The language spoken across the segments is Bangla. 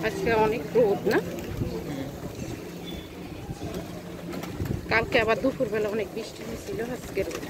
আজকে অনেক রোদ না, কালকে আবার দুপুরবেলা অনেক বৃষ্টি হয়েছিল, আজকে রোদ।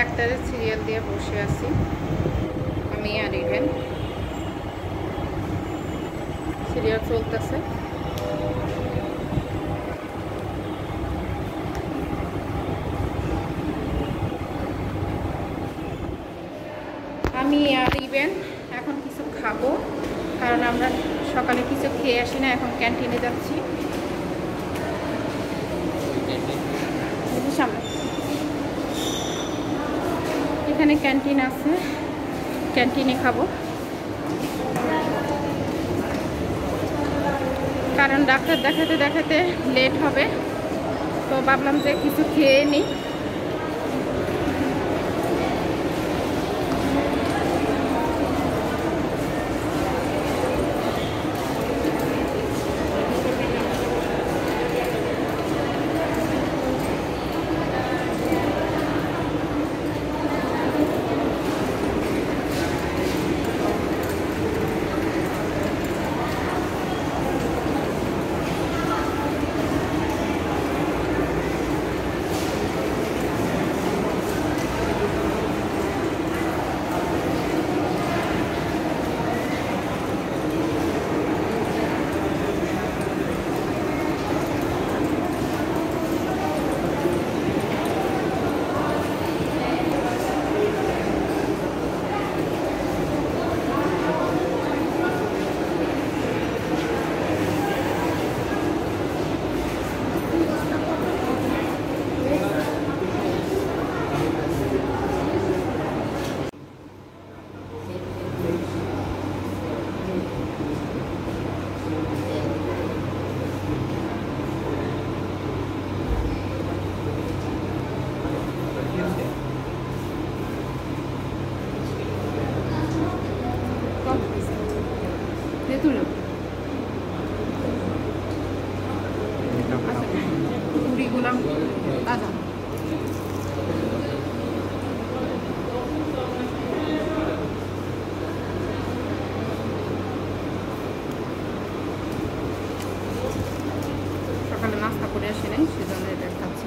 ডাক্তারের সিরিয়াল দিয়ে বসে আছি আমি আর ইভেন, সিরিয়াল চলতেছে। আমি আর ইভেন এখন কিছু খাবো, কারণ আমরা সকালে কিছু খেয়ে আসি না, এখন ক্যান্টিনে যাচ্ছি। সামনে এখানে ক্যান্টিন আছে, ক্যান্টিনে খাবো, কারণ ডাক্তার দেখাতে দেখাতে লেট হবে, তো ভাবলাম যে কিছু খেয়ে নিই। পুরিগুলো তাজা। সকালে নাস্তা করে আসি নাই, সেজন্য এটা খাচ্ছি।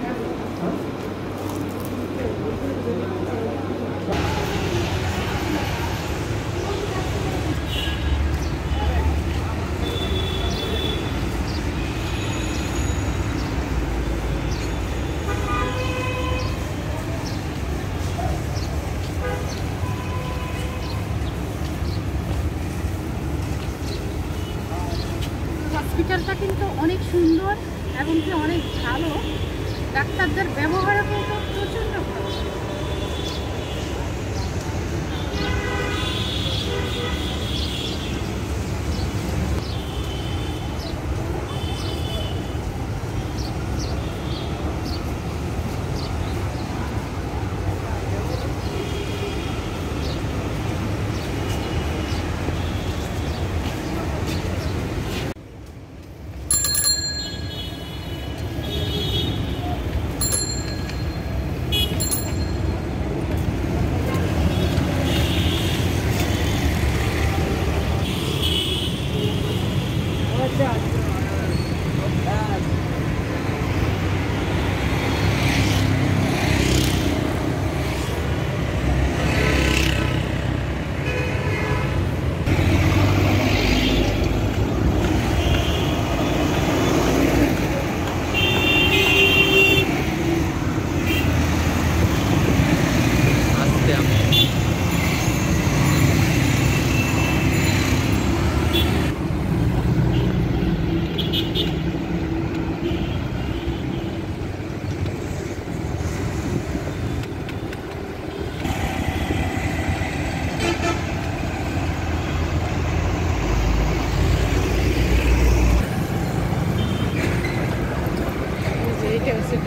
হসপিটালটা কিন্তু অনেক সুন্দর এবং কি অনেক ভালো, ডাক্তারদের ব্যবহারও কিন্তু প্রচণ্ড ভালো।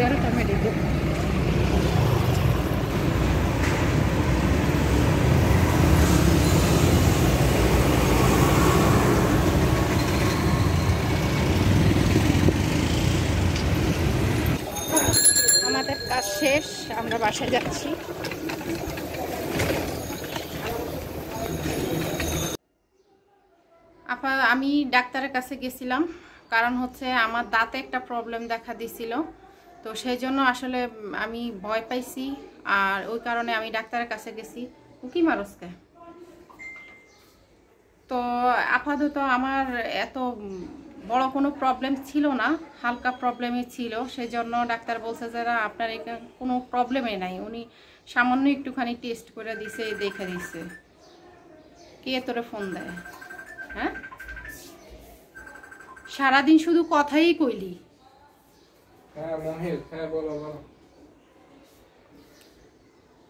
Delta Medical. আমাদের কাজ শেষ, আমরা বাসায় যাচ্ছি। আমি ডাক্তারের কাছে গেছিলাম, কারণ হচ্ছে আমার দাঁতে একটা প্রবলেম দেখা দিছিল, তো সেই জন্য আসলে আমি ভয় পাইছি, আর ওই কারণে আমি ডাক্তারের কাছে গেছি। উকি মারসকে তো আপাতত আমার এত বড় কোনো প্রবলেম ছিল না, হালকা প্রবলেমই ছিল। সেই জন্য ডাক্তার বলছে যে আপনার এখানে কোনো প্রবলেমই নাই, উনি সামান্য একটুখানি টেস্ট করে দিছে, দেখে দিছে। কে তোরে ফোন দেয়? হ্যাঁ, সারাদিন শুধু কথাই কইলি।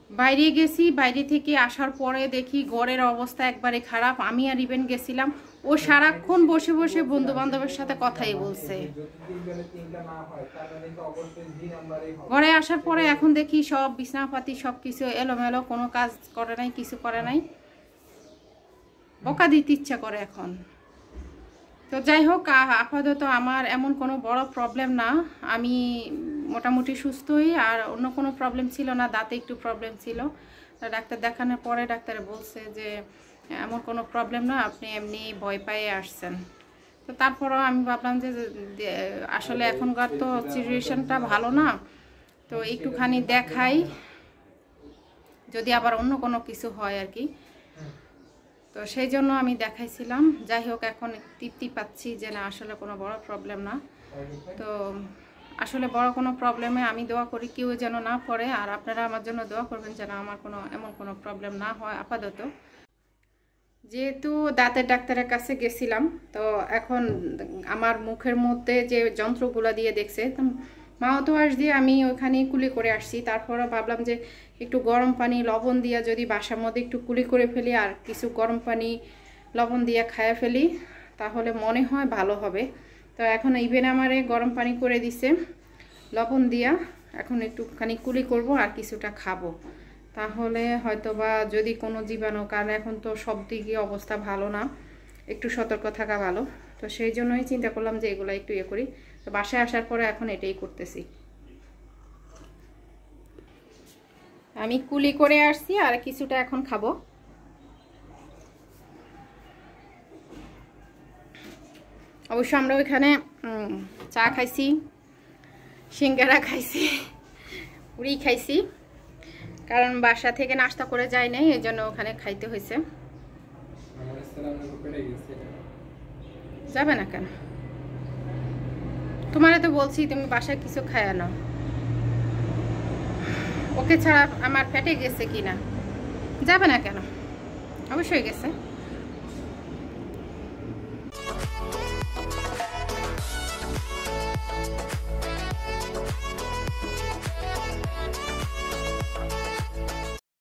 বাইরে গেছি, বাইরে থেকে আসার পরে দেখি ঘরের অবস্থা একবারে খারাপ। আমি আর ইভেন গেছিলাম, ও সারাক্ষণ বসে বসে বন্ধু বান্ধবের সাথে কথাই বলছে। ঘরে আসার পরে এখন দেখি সব বিছানাপাতি সব কিছু এলোমেলো, কোনো কাজ করে নাই, কিছু করে নাই, বকা দিতে ইচ্ছা করে এখন। তো যাই হোক, আপাতত আমার এমন কোনো বড় প্রবলেম না, আমি মোটামুটি সুস্থই, আর অন্য কোনো প্রবলেম ছিল না। দাঁতে একটু প্রবলেম ছিল, ডাক্তার দেখানোর পরে ডাক্তার বলছে যে এমন কোনো প্রবলেম না, আপনি এমনি ভয় পেয়ে আসছেন। তো তারপরেও আমি ভাবলাম যে আসলে এখনকার তো সিচুয়েশনটা ভালো না, তো একটুখানি দেখাই, যদি আবার অন্য কোনো কিছু হয় আর কি। তো সেই জন্য আমি দেখাইছিলাম। যাই হোক, এখন তৃপ্তি পাচ্ছি যে না, আসলে কোনো বড় প্রবলেম না। তো আসলে বড় কোনো প্রবলেমে আমি দোয়া করি কেউ যেন না পড়ে, আর আপনারা আমার জন্য দোয়া করবেন যেন আমার কোনো এমন কোনো প্রবলেম না হয় আপাতত। যেহেতু দাঁতের ডাক্তারের কাছে গেছিলাম, তো এখন আমার মুখের মধ্যে যে যন্ত্রগুলো দিয়ে দেখছে, মাউথওয়াশ দিয়ে আমি ওখানে কুলি করে আসছি। তারপরে ভাবলাম যে একটু গরম পানি লবণ দিয়ে যদি বাসার মধ্যে একটু কুলি করে ফেলি, আর কিছু গরম পানি লবণ দিয়ে খাইয়ে ফেলি, তাহলে মনে হয় ভালো হবে। তো এখন ইভেন আমারে গরম পানি করে দিছে লবণ দিয়া, এখন একটুখানি কুলি করব আর কিছুটা খাবো, তাহলে হয়তোবা যদি কোনো জীবাণু, কারণ এখন তো সব দিকে অবস্থা ভালো না, একটু সতর্ক থাকা ভালো। তো সেই জন্যই চিন্তা করলাম যে এগুলো একটু ইয়ে করি। তো বাসায় আসার পরে এখন এটাই করতেছি। আমি কুলি করে আসছি, আর কিছুটা এখন খাবো। অবশ্য আমরা ওইখানে চা খাইছি, সিঙ্গারা খাইছি, পুরি খাইছি, কারণ বাসা থেকে নাস্তা করে যাই নাই, এই জন্য ওখানে খাইতে হয়েছে। যাবে না কেন? তোমারে তো বলছি তুমি বাসায় কিছু খায় না, ওকে ছাড়া আমার পেটে গেছে কিনা। যাবে না কেন? অবশ্যই গেছে।